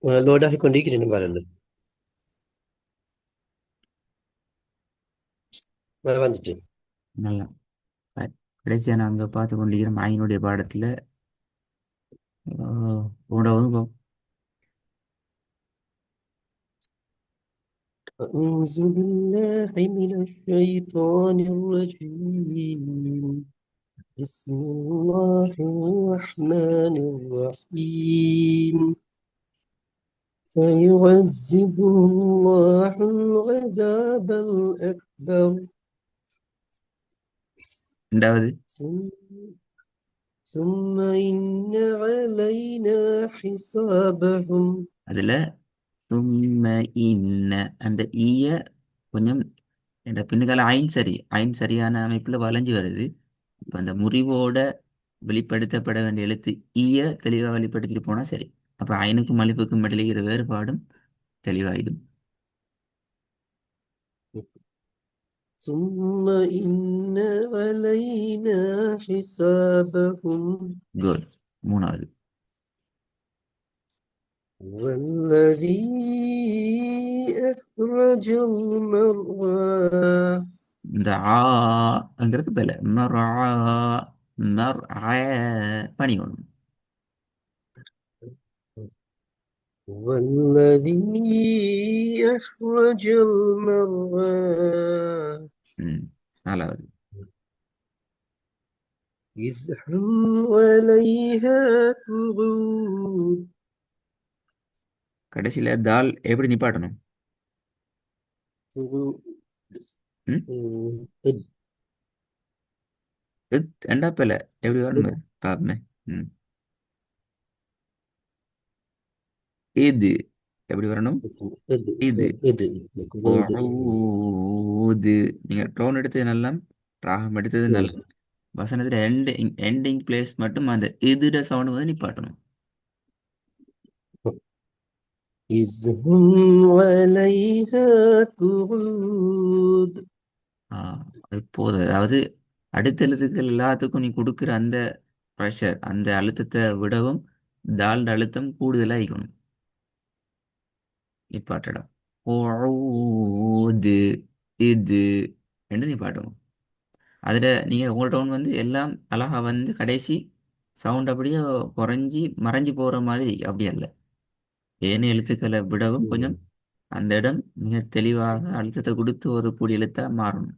Load ஆகிக்கொண்டிருக்கிறேன் பாருங்கள். வந்துட்டு. நல்லா. கடைசியா நான் அங்க பார்த்து கொண்டிருக்கிற மாயினுடைய பாடத்துல உங்களோட வகுப்பு. أعوذ بالله من الشيطان الرجيم. بسم الله الرحمن الرحيم. فيعذبه الله العذاب الأكبر. ரெண்டாவது ثم ثم إن علينا حسابهم. அதுல சும்ம இன்ன அந்த ஈய கொஞ்சம் என்ற பின்னுக்கால ஐன் சரியான அமைப்புல வளைஞ்சு வருது. இப்ப அந்த முறிவோட வெளிப்படுத்தப்பட வேண்டிய எழுத்து ஈய தெளிவா வெளிப்படுத்திட்டு போனா சரி. அப்ப ஐனுக்கும் அலிஃபுக்கும் இடையில இருக்கிற வேறுபாடும் தெளிவாயிடும். ثم إن علينا حسابهم. குட். மூணாவது والذي أخرج المرعى. இந்த ஆங்கிறது பேல மர்ஆ மர்ஆ பணி ஒண்ணும். والذي أخرج المرعى. ம். நாலாவது إذ هم عليها قعود. கடைசியில தால் எப்படி நிப்பாட்டணும்? قعود. ம். ரெண்டா பேல எப்படி வரணும் பாப்பமே. ம். இது எப்படி வரணும்? இது ஊது. நீங்க டோன் எடுத்தது நல்லா, ராகம் எடுத்தது நல்லா. வசனத்துல எண்டிங் பிளேஸ் மட்டும் அந்த இதுட சவுண்ட் வந்து நிப்பாட்டணும். إذ هم عليها قعود. ஆ, அது போதும். அதாவது அடுத்த எழுத்துக்கள் எல்லாத்துக்கும் நீ கொடுக்குற அந்த ப்ரெஷர், அந்த அழுத்தத்தை விடவும் தால்ட அழுத்தம் கூடுதலாக இருக்கணும். நிப்பாட்டடம் ஓது இது என்று நிப்பாட்டணும். அதில் நீங்கள் உங்களோட டவுன் வந்து எல்லாம் அழகா வந்து கடைசி சவுண்ட் அப்படியே குறைஞ்சி மறைஞ்சு போகிற மாதிரி அப்படி அல்ல. ஏனைய எழுத்துக்களை விடவும் கொஞ்சம் அந்த இடம் மிக தெளிவாக அழுத்தத்தை கொடுத்து ஒரு கூடிய எழுத்தா மாறணும்.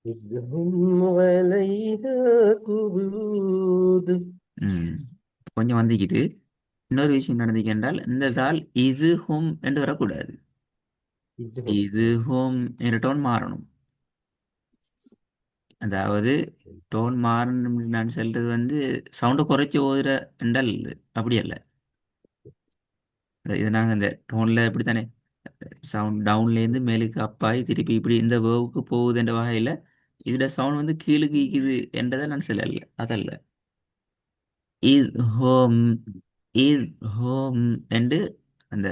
إذ هم عليها قعود. ம். கொஞ்சம் வந்திக்குது. இன்னொரு விஷயம் நடந்தது என்றால் இந்த தால் இது ஹோம் என்று வரக்கூடாது. إذ هم. இது ஹோம் என்ற டோன் மாறணும். அதாவது டோன் மாறணும் நான் சொல்றது வந்து சவுண்டை குறைச்சி ஓதுற என்றால் அப்படி அல்ல. இது நாங்கள் இந்த டோனில் இப்படி தானே சவுண்ட் டவுன்லேருந்து மேலுக்கு அப்பாய் திருப்பி இப்படி இந்த வேவுக்கு போகுது என்ற வகையில் இதோட சவுண்ட் வந்து கீழுக்கு ஈக்குது என்றதை நான் சொல்லல. அதல்ல. இது ஹோம் இது ஹோம் என்று அந்த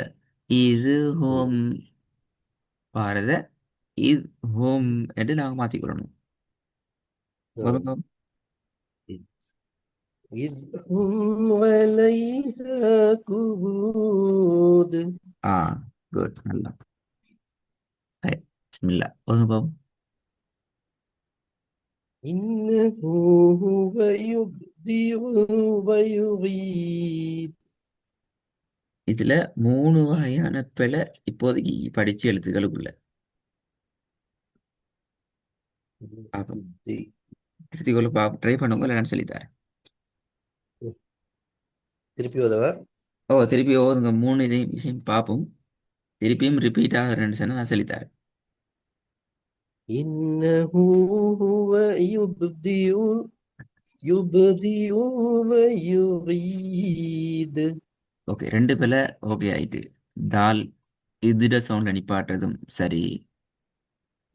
இது ஹோம் பாரத இது ஹோம் என்று நாங்கள் மாற்றிக்கொள்ளணும். ஒதுங்க. إذ هم عليها قعود. ஆ, குட். நல்லா. ரைட். பிஸ்மில்லா. ஒதுங்க. إنه هو يبدئ ويعيد. இதுல மூணு வகையான பிழை இப்போதைக்கு படிச்சு எழுத்துக்களுக்குள்ள பார்ப்போம். திருத்திக்கொள்ள ட்ரை பண்ணுங்க, இல்லை நான் சொல்லித்தரேன். திருப்பி உதவ. ஓ, திருப்பி ஓதுங்க. மூணு இதையும் விஷயம் பார்ப்போம். திருப்பியும் ரிப்பீட் ஆகிறேன்னு சொன்னா நான் சொல்லித்தரேன். إنه هو يبدئ ويعيد. ஓகே, ரெண்டு பிழை ஓகே ஆயிட்டு. தால் இதுட சவுண்ட் நிப்பாட்டுறதும் சரி,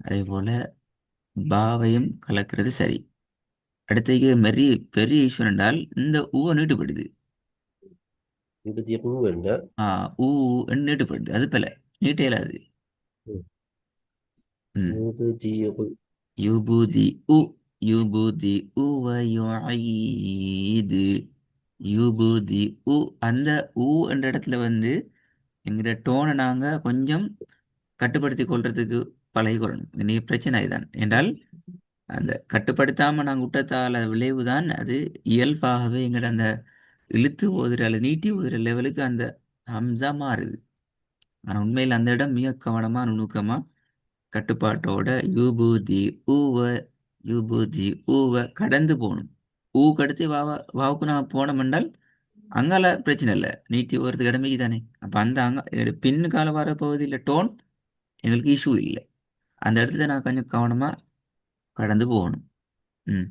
அதே போல பாவையும் கலக்கிறது சரி. அடுத்தது மெரி பெரிய இஷ்யூ என்றால் இந்த ஊவை நீட்டுப்படுது. يبدئ ولا. ஆ, ஊ நீட்டுப்படுது. அது பிழை. நீட்டே இல்லாது. ம். يبدئ. யுபுதி உ யுபுதி உவயுஈது. யூபூதி உ. அந்த ஊ என்ற இடத்துல வந்து எங்கிற டோனை நாங்கள் கொஞ்சம் கட்டுப்படுத்தி கொள்றதுக்கு பழகிக்கொள்ளணும். நீ பிரச்சனை இதுதான் என்றால் அந்த கட்டுப்படுத்தாமல் நாங்கள் விட்டதால விளைவு தான் அது இயல்பாகவே எங்களோட அந்த இழுத்து ஓதுற அல்லது நீட்டி ஓதுற லெவலுக்கு அந்த ஹம்சா மாறுது. ஆனால் உண்மையில் அந்த இடம் மிக கவனமாக நுணுக்கமாக கட்டுப்பாட்டோட யூபூதி ஊவ யூபூதி ஊவ கடந்து போகணும். ஊ கடுத்து வாவுக்கு நான் போனோம் என்றால் அங்கால பிரச்சனை இல்லை, நீட்டி ஓதுறதுக்கு இடமே தானே. அப்போ அந்த பின்னு கால வர பகுதியில் டோன் எங்களுக்கு இஷ்யூ இல்லை. அந்த இடத்துல நான் கொஞ்சம் கவனமாக கடந்து போகணும். ம்,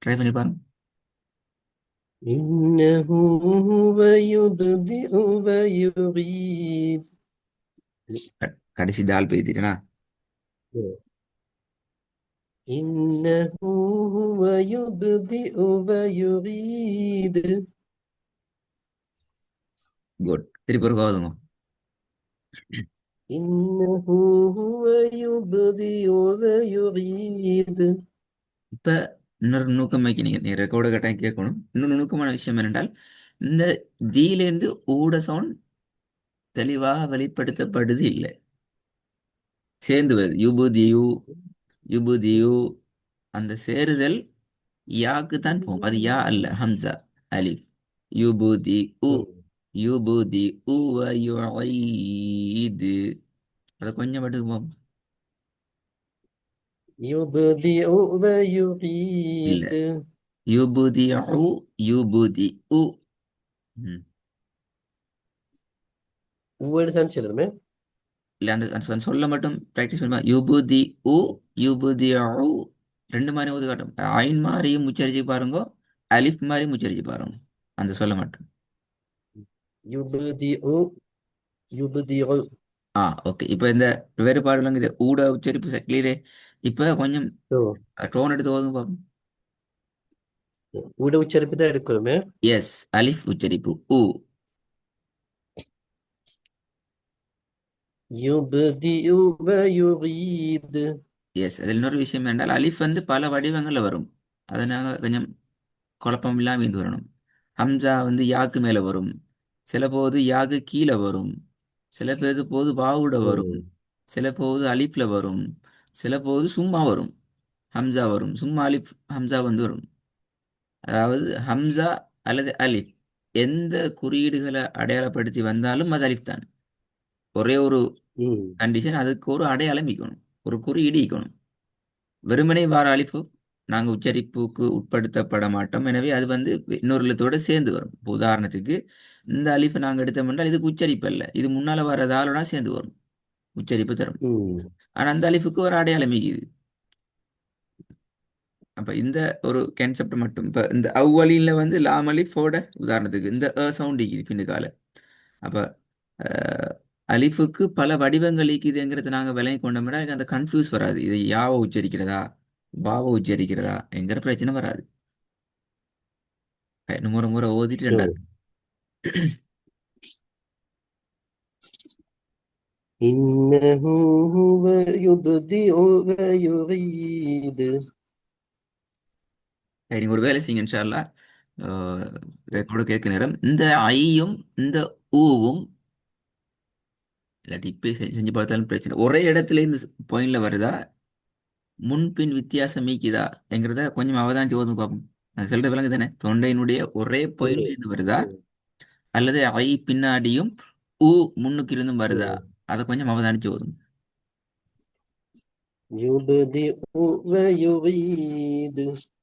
ட்ரை பண்ணி பாருங்க. إنه هو يبدئ ويعيد. கடைசி தால் பேத்திட்டேனா? إنه هو يبدئ ويعيد. குட். திருப்பி ஒரு கோதுங்க. إنه هو يبدئ ويعيد. இப்போ இன்னொரு நுணுக்கம் வைக்கணும், நீ ரெக்கார்டு கட்டாயம் கேட்கணும். இன்னொரு நுணுக்கமான விஷயம் என்னென்றால் இந்த தீலேருந்து ஊட சவுண்ட் தெளிவாக வெளிப்படுத்தப்படுது இல்லை, சேர்ந்து வருது. யுபுதியு யுபுதியு அந்த சேருதல் யாக்கு தான் போகும். அது யா அல்ல, ஹம்சா அலிஃப். யுபுதி உ யுபுதி உவ யுஈது. அதை கொஞ்சம் மட்டும் போகும். يبدئ இல்ல, ويعيد. யுபுதி உ யுபுதி உ. ம். وين سانشلر இல்லை, அந்த அந்த சொல்ல மட்டும் ப்ராக்டிஸ் பண்ணுமா. யுபுதி உ யுபுதி உ ரெண்டு மாதிரி ஓது காட்டும். ஐன் மாதிரியும் உச்சரிச்சு பாருங்க, அலிஃப் மாதிரியும் உச்சரிச்சு பாருங்க அந்த சொல்ல மட்டும். يبدئ يبدئ. ஆ, ஓகே. இப்போ இந்த வேறுபாடுலாம் இது ஊட உச்சரிப்பு கிளியரே. இப்போ கொஞ்சம் டோன் எடுத்து ஓதுங்க பார்ப்போம். ஊட உச்சரிப்பு தான் எடுக்கணுமே. எஸ், அலிஃப் உச்சரிப்பு உ. يبدئ ويعيد. எஸ், அதில் இன்னொரு விஷயம் என்றால் அலிஃப் வந்து பல வடிவங்களில் வரும். அதை நாங்கள் கொஞ்சம் குழப்பம் இல்லாமல் இருந்து வரணும். ஹம்சா வந்து யாக்கு மேலே வரும், சில போது யாக்கு கீழே வரும், சில பேருக்கு போது வாவுட வரும், ம். சில போது அலிஃப்ல வரும், சில போது சும்மா வரும். ஹம்சா வரும், சும்மா அலிஃப் ஹம்சா வந்து வரும். அதாவது ஹம்சா அல்லது அலிஃப் எந்த குறியீடுகளை அடையாளப்படுத்தி வந்தாலும் அது அலிஃப் தான். ஒரே ஒரு ம். கண்டிஷன், அதுக்கு ஒரு அடையாளம் இருக்கணும், ஒரு குறியீடு இருக்கணும். வெறுமனே வார அலிஃபு நாங்கள் உச்சரிப்புக்கு உட்படுத்தப்பட மாட்டோம். எனவே அது வந்து இன்னொரு எழுத்தோட சேர்ந்து வரும். இப்போ உதாரணத்துக்கு இந்த அலிஃபை நாங்கள் எடுத்தோம்னால் இதுக்கு உச்சரிப்பு அல்ல, இது முன்னால் வர தாளோட சேர்ந்து வரும், உச்சரிப்பு தரும். ம். ஆனால் அந்த அலிஃபுக்கு ஒரு அடையாளம் இருக்குது. அப்போ இந்த ஒரு கான்செப்ட் மட்டும். இப்போ இந்த அவ்வளியில் வந்து லாம் அலிஃபோட உதாரணத்துக்கு இந்த சவுண்ட் இருக்குது பின்னுக்கால. அப்போ அலிஃபுக்கு பல வடிவங்கள் இருக்குதுங்கிறத நாங்கள் விளங்கி கொண்டோம்னா எனக்கு அந்த கன்ஃபியூஸ் வராது. இது யாவை உச்சரிக்கிறதா பாவை உச்சரிக்கிறதா என்கிற பிரச்சனை வராது. முறை முறை ஓதிட்டு ரெண்டாவது. ம். إنه هو يبدئ ويعيد. நீங்க ஒரு வேலை செய்யுங்க இன்ஷா அல்லாஹ். ரெக்கார்டு கேட்க நேரம் இந்த ஐயும் இந்த ஊவும் இல்லாட்டி இப்போ செஞ்சு பார்த்தாலும் பிரச்சனை. ஒரே இடத்துல இந்த பாயிண்ட்ல வருதா, முன்பின் வித்தியாசம் மீக்குதா என்கிறத கொஞ்சம் அவதானிச்சு ஓதுங்க பார்ப்போம். நான் சொல்றது விளங்கு தானே. தொண்டையினுடைய ஒரே பாயிண்ட்ல ம். இருந்து வருதா ம். அல்லது ஐ பின்னாடியும் ஊ முன்னுக்கு இருந்தும் வருதா, ம். அதை கொஞ்சம் அவதானிச்சு ஓதுங்க. يبدئ ويعيد.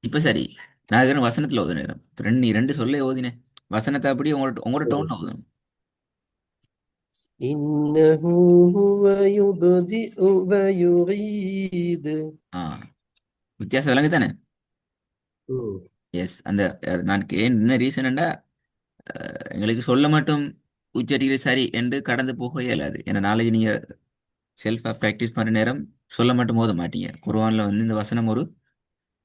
இப்ப சரி, நான் இருக்கிற வசனத்துல ஓதுன நேரம். நீ ரெண்டு சொல்ல ஓதினேன், வசனத்தை அப்படி உங்களோட உங்களோட ம். டோன்ல ஓதணும். إنه هو يبدئ ويعيد. ஆ, வித்தியாசம் விளங்கு தானே. ம். எஸ், அந்த நான் என்ன ரீசன்டா எங்களுக்கு சொல்ல மட்டும் உச்சரிக்கிற சரி என்று கடந்து போக இயலாது. ஏன்னா நாளைக்கு நீங்க செல்ஃபா ப்ராக்டிஸ் பண்ணுற நேரம் சொல்ல மட்டும் ஓத மாட்டீங்க. குர்ஆன்ல வந்து இந்த வசனம் ஒரு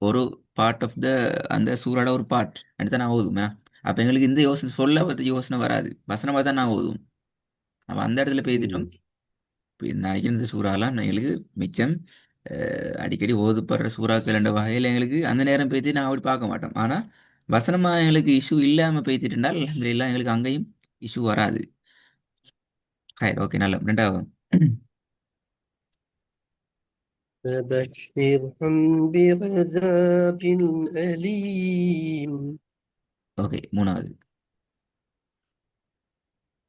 ஒரு பார்ட் ஆஃப் த அந்த சூறாட ஒரு பார்ட் எடுத்து நான் ஓதுவேன். அப்போ எங்களுக்கு இந்த யோசனை சொல்ல பற்றி யோசனை வராது, வசனமாக தான் நான் ஓதுவோம். அப்போ அந்த இடத்துல பேசிட்டோம். ம். இப்போ நாளைக்கு இந்த சூறாலாம் எங்களுக்கு மிச்சம் அடிக்கடி ஓதுப்படுற சூறாக்கள் என்ற வகையில் எங்களுக்கு அந்த நேரம் பேசி நான் அப்படி பார்க்க மாட்டோம். ஆனால் வசனமா எங்களுக்கு இஷ்யூ இல்லாம பேசிட்டுனால் அல்ஹம்துலில்லாஹ் எங்களுக்கு அங்கேயும் இஷ்யூ வராது. ஹை ஓகே நல்ல ரெண்டாவது. فبشرهم بعذاب أليم ஓகே மூணாவது.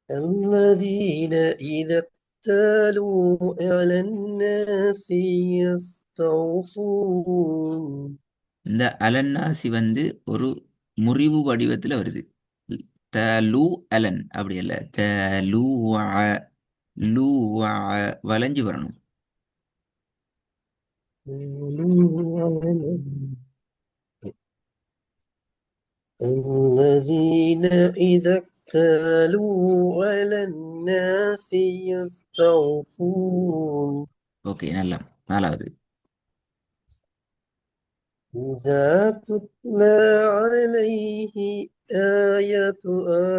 الذين إذا اكتالوا على الناس يستوفون இந்த அலன்னாசி வந்து ஒரு முறிவு வடிவத்தில் வருது. தலு அலன் அப்படி அல்ல, தலு லூ வளைஞ்சு வரணும். الذين إذا اكتالوا على الناس يستوفون ஓகே நல்ல நாலாவது. إذا تتلى عليه آية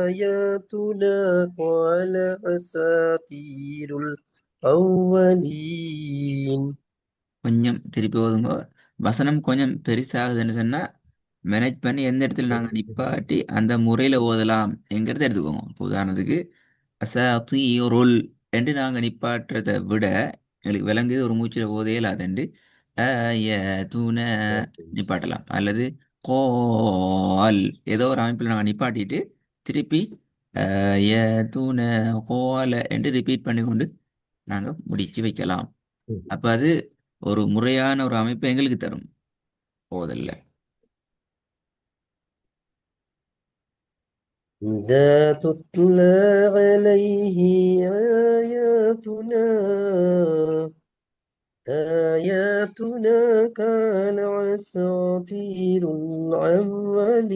آياتنا قال أساطير الأولين கொஞ்சம் திருப்பி ஓதுங்க. வசனம் கொஞ்சம் பெருசாகுதுன்னு சொன்னா மேனேஜ் பண்ணி எந்த இடத்துல நாங்கள் நிப்பாட்டி அந்த முறையில் ஓதலாம் என்கிறத எடுத்துக்கோங்க. இப்போ உதாரணத்துக்கு அசாத்தீருல் என்று நாங்கள் நிப்பாட்டுறதை விட எங்களுக்கு விளங்குது ஒரு மூச்சில் ஓதே இல்லாதண்டு தூண நிப்பாட்டலாம். அல்லது கோல் ஏதோ ஒரு அமைப்பில் நாங்கள் நிப்பாட்டிட்டு திருப்பி தூண கோல என்று ரிப்பீட் பண்ணி கொண்டு நாங்கள் முடிச்சு வைக்கலாம். அப்போ அது ஒரு முறையான ஒரு அமைப்பை எங்களுக்கு தரும் ஓதல்ல. إذا تتلى عليه آياتنا كان أساطير الأولين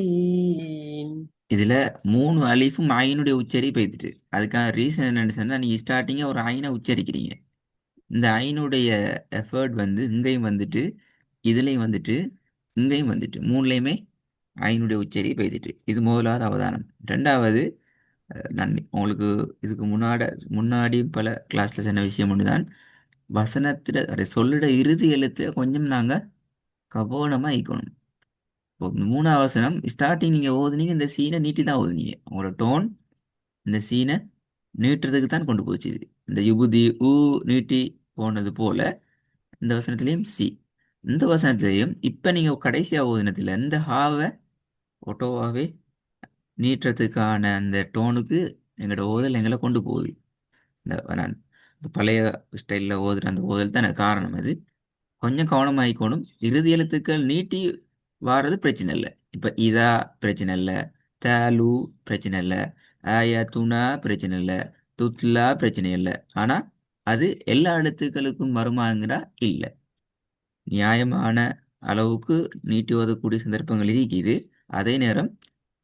இதுல மூணு அலிஃபும் ஐனுடைய உச்சரி பெய்துட்டு அதுக்கான ரீசன் என்னன்னு சொன்னா நீங்க ஸ்டார்டிங்கா ஒரு ஐனை உச்சரிக்கிறீங்க. இந்த ஐனுடைய எஃபர்ட் வந்து இங்கேயும் வந்துட்டு இதுலயும் வந்துட்டு இங்கேயும் வந்துட்டு மூணுலையுமே ஐனுடைய உச்சரி பெய்துட்டு இது முதலாவது அவதானம். ரெண்டாவது நான் உங்களுக்கு இதுக்கு முன்னாடி பல கிளாஸ்ல சொன்ன விஷயம் ஒன்றுதான். வசனத்துல சொல்லிட இறுதி எழுத்துல கொஞ்சம் நாங்க கவனமா இருக்கணும். இப்போ மூணாவது வசனம் ஸ்டார்டிங் நீங்க ஓதுனீங்க, இந்த சீனை நீட்டி தான் ஓதுனீங்க. உங்களோட டோன் இந்த சீனை நீட்டுறதுக்கு தான் கொண்டு போச்சு. இது இந்த யுகுதி ஊ நீட்டி போனது போல இந்த வசனத்திலையும் சி, இந்த வசனத்திலையும் இப்ப நீங்க கடைசியா ஓதுனதுல இந்த ஹாவை ஒட்டோவாவே நீட்டுறதுக்கான அந்த டோனுக்கு எங்களோட ஓதல் எங்களை கொண்டு போகுது. நான் இந்த பழைய ஸ்டைலில் ஓதுற அந்த ஓதல் தான் எனக்கு காரணம். அது கொஞ்சம் கவனமாயிக்கணும். இறுதி எழுத்துக்கள் நீட்டி வாரது பிரச்சனை இல்லை. இப்போ இதா பிரச்சனை இல்லை, தாலு பிரச்சனை இல்லை, துணா பிரச்சனை இல்லை, துத்லா பிரச்சனை இல்லை. ஆனால் அது எல்லா எழுத்துக்களுக்கும் வருமாங்கிறா இல்லை. நியாயமான அளவுக்கு நீட்டி ஓதக்கூடிய சந்தர்ப்பங்கள் இருக்குது. அதே நேரம்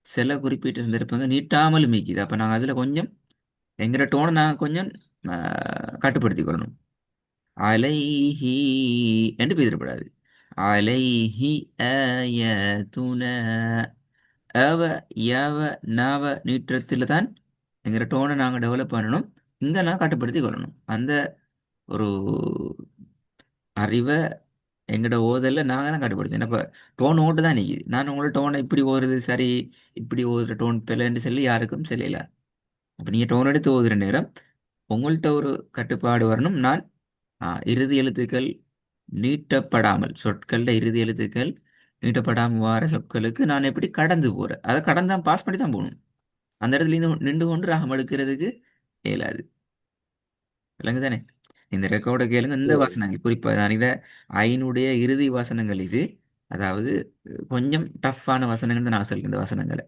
சில குறிப்பிட்ட சந்தர்ப்பங்கள் நீட்டாமலும் இருக்குது. அப்போ நாங்கள் அதில் கொஞ்சம் எங்கிற டோனை நாங்கள் கொஞ்சம் கட்டுப்படுத்திக் கொள்ளணும். அலைஹி என்று பேசப்படாது. அலைஹி ஆயத்துன அவ யவ நவ நீட்டத்தில் தான் எங்கிற டோனை நாங்கள் டெவலப் பண்ணணும். இங்கே நான் கட்டுப்படுத்தி கொள்ளணும். அந்த ஒரு அறிவை எங்களோட ஓதல்ல நாங்கள் தான் கட்டுப்படுத்தேன். இப்போ டோன் ஓட்டு தான் நிற்கிது. நான் உங்களோட டோனை இப்படி ஓதுறது சரி, இப்படி ஓதுற டோன் பிள்ளைன்னு சொல்லி யாருக்கும் சொல்லல. அப்போ நீங்கள் டோன் எடுத்து ஓதுற நேரம் உங்கள்கிட்ட ஒரு கட்டுப்பாடு வரணும். நான் இறுதி எழுத்துக்கள் நீட்டப்படாமல் சொற்களில் இறுதி எழுத்துக்கள் நீட்டப்படாமல் வர சொற்களுக்கு நான் எப்படி கடந்து போகிறேன், அதை கடந்து தான் பாஸ் பண்ணி தான் போகணும். அந்த இடத்துல நின்று கொண்டு ராகம் எடுக்கிறதுக்கு இயலாது. விளங்கு தானே? இந்த ரெக்கார்டை கேளுங்க. இந்த வாசனங்கள் குறிப்பாக நான் இதை ஐனுடைய இறுதி வாசனங்கள் இது. அதாவது கொஞ்சம் டஃப்பான வசனங்கள் தான் நான் சொல்கிறேன் இந்த வசனங்களை.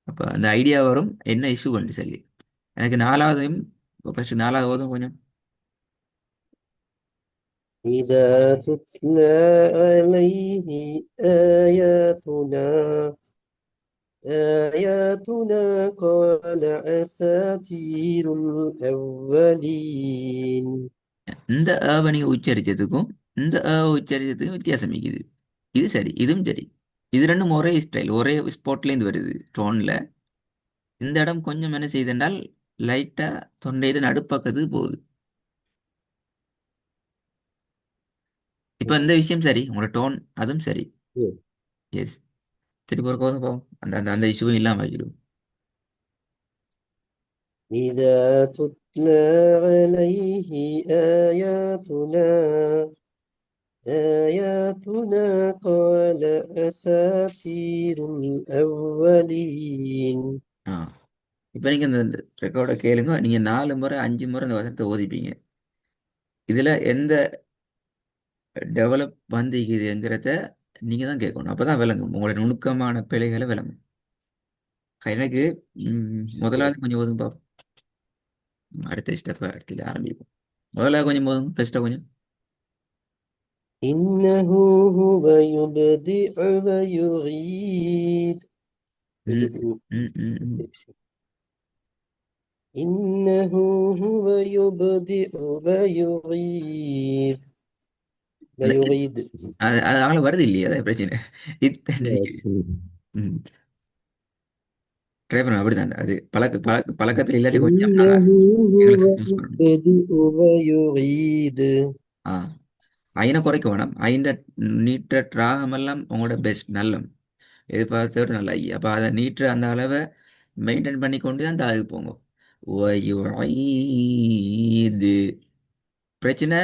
அப்போ அந்த ஐடியா வரும் என்ன இஷ்யூ பண்ணி சொல்லி. எனக்கு நாலாவதையும் ஃபஸ்ட்டு நாலாவதும் கொஞ்சம் إذا تتلى عليه آياتنا قال أساطير الأولين இந்த நீ உச்சரிச்சதுக்கும் இந்த உச்சரிச்சதுக்கும் வித்தியாசம் இருக்குது. இது சரி, இதுவும் சரி. இது ரெண்டும் ஒரே ஸ்டைல், ஒரே ஸ்பாட்லேருந்து வருது டோனில். இந்த இடம் கொஞ்சம் என்ன செய்யுதுன்றால் லைட்டாக தொண்டையில நடுப்பக்கத்துக்கு போகுது. இப்போ இந்த விஷயம் சரி, உங்களோட டோன் அதுவும் சரி. எஸ். திருப்பி ஒரு கோதம் போவோம். அந்த அந்த அந்த இஷ்யூவும் இல்லாமல் ஆகிடும். إذا تتلى عليه آياتنا آياتنا قال أساطير الأولين. ஆ இப்போ நீங்கள் இந்த ரெக்கார்டை கேளுங்க. நீங்கள் 4 முறை 5 முறை இந்த வசனத்தை ஓதிப்பீங்க. இதில் எந்த டெவலப் வந்திக்குதுங்கிறத நீங்கள் தான் கேட்கணும். அப்போ தான் விளங்கும், உங்களோட நுணுக்கமான பிழைகளை விளங்கும். எனக்கு முதலாவது கொஞ்சம் ஓதுங்க பார்ப்போம். அடுத்த ஸ்டெப்பை அடுத்து ஆரம்பிப்போம். முதலாவது கொஞ்சம் ஓதுங்க, பெஸ்ட்டாக கொஞ்சம். إنه هو يبدئ ويعيد. ம் ம் ம் ம். إنه هو يبدئ ويعيد அது ويعيد. அது அதனால வருது இல்லையா, அதான் பிரச்சனை. இத்தனை இருக்குது. ம் ட்ரை பண்ண அப்படிதான். அது பழக்கத்தில் இல்லாட்டி கொஞ்சம் நாங்கள் إنه எங்களை هو கன்ஃபியூஸ் பண்ணணும். يبدئ ويعيد. ஆ ஐனை குறைக்க வேணாம். ஐந்த நீட்ட ராகமெல்லாம் உங்களோட பெஸ்ட் நல்ல எதிர்பார்த்தவர் நல்ல ஐ. அப்போ அதை நீட்டுற அந்த அளவை மெயின்டைன் பண்ணி கொண்டு தான் அந்த அதுக்கு போங்க. இது பிரச்சனை.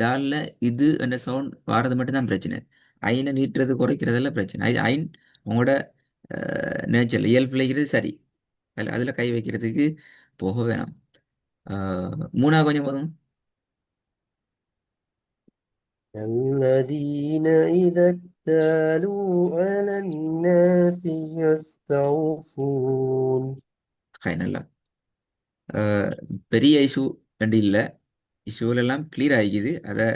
தால்ல இது என்ற சவுண்ட் வாரது மட்டும்தான் பிரச்சனை. ஐனை நீட்டுறது குறைக்கிறதெல்லாம் பிரச்சனை. ஐன் உங்களோட நேச்சர் இயல்புலைகிறது சரி. அதில் கை வைக்கிறதுக்கு போக வேணாம். மூணாவது கொஞ்சம் போதும். الذين إذا اكتالوا على الناس يستوفون. நல்லா பெரிய இஷ்யூ ரெண்டு இல்லை. இஷ்யூலெல்லாம் கிளியர் ஆகிக்குது. அதை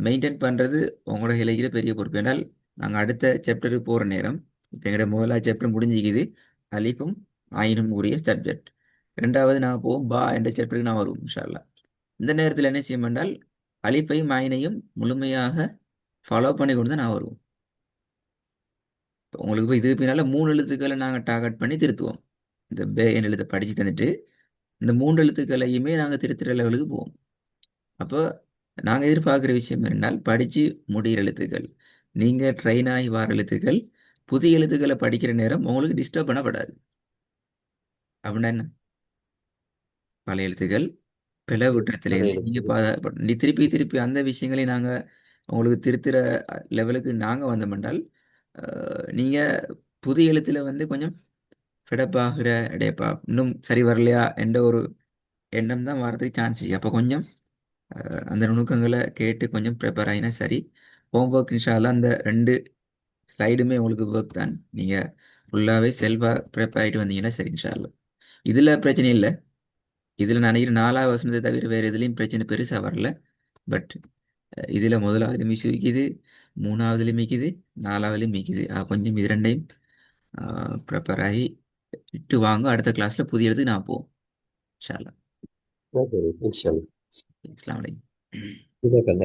மெயின்டைன் பண்ணுறது உங்களோட இலைக்கிற பெரிய பொறுப்பு. ஏன்னால் நாங்கள் அடுத்த சாப்டருக்கு போகிற நேரம் இப்போ எங்களோட முதலாவது சாப்டர் முடிஞ்சிக்குது. அலிஃபும் ஆயினும் உரிய சப்ஜெக்ட். ரெண்டாவது நான் போவோம் பா என்ற சாப்டருக்கு நான் வருவோம் இன்ஷா அல்லாஹ். இந்த நேரத்தில் என்ன செய்யும் என்றால் அலிஃபையும் ஆயினையும் முழுமையாக ஃபாலோ பண்ணி கொண்டு தான் நான் வருவோம். இப்போ உங்களுக்கு இப்போ இதுக்கு பின்னால் 3 எழுத்துக்களை நாங்கள் டார்கெட் பண்ணி திருத்துவோம். இந்த பே என் எழுத்தை படித்து தந்துட்டு இந்த 3 எழுத்துக்களையுமே நாங்கள் திருத்துற லெவலுக்கு போவோம். அப்போ நாங்கள் எதிர்பார்க்குற விஷயம் என்னென்னால் படித்து முடிகிற எழுத்துக்கள், நீங்கள் ட்ரெயின் ஆகி வர எழுத்துக்கள், புதிய எழுத்துக்களை படிக்கிற நேரம் உங்களுக்கு டிஸ்டர்ப் பண்ணப்படாது. அப்படின்னா என்ன, பழைய எழுத்துக்கள் பிளவுற்றத்துலேருந்து நீங்கள் நீ திருப்பி திருப்பி அந்த விஷயங்களை நாங்கள் உங்களுக்கு திருத்துற லெவலுக்கு நாங்கள் வந்தோம்னால் நீங்கள் புதிய எழுத்தில் வந்து கொஞ்சம் ஃபெடப்பாகிற இடையப்பா இன்னும் சரி வரலையா என்ற ஒரு எண்ணம் தான் வரதுக்கு சான்ஸ். அப்போ கொஞ்சம் அந்த நுணுக்கங்களை கேட்டு கொஞ்சம் ப்ரிப்பேர் ஆகினா சரி. ஹோம்ஒர்க் இன்ஷால்லாம் அந்த 2 ஸ்லைடுமே உங்களுக்கு ஒர்க் தான். நீங்கள் ஃபுல்லாகவே செல்ஃபாக ப்ரிப்பேர் ஆகிட்டு வந்தீங்கன்னா சரி இன்ஷால்லா. இதில் பிரச்சனை இல்லை. இதில் நான் நினைக்கிறேன் 4வது வசனத்தை தவிர வேறு எதுலேயும் பிரச்சனை பெருசாக வரல. பட் இதில் முதலாவதுலையும் மிஸ் விற்கிது, 3வதுலையும் மிக்குது, 4வதுலையும் மிக்குது. கொஞ்சம் இது ரெண்டையும் ப்ரிப்பேர் ஆகி இட்டு வாங்க. அடுத்த கிளாஸில் புதிய இடத்துக்கு நான் போவோம் இன்ஷா அல்லாஹ். إن شاء الله. அஸ்ஸலாமு அலைக்கும். جزاك الله.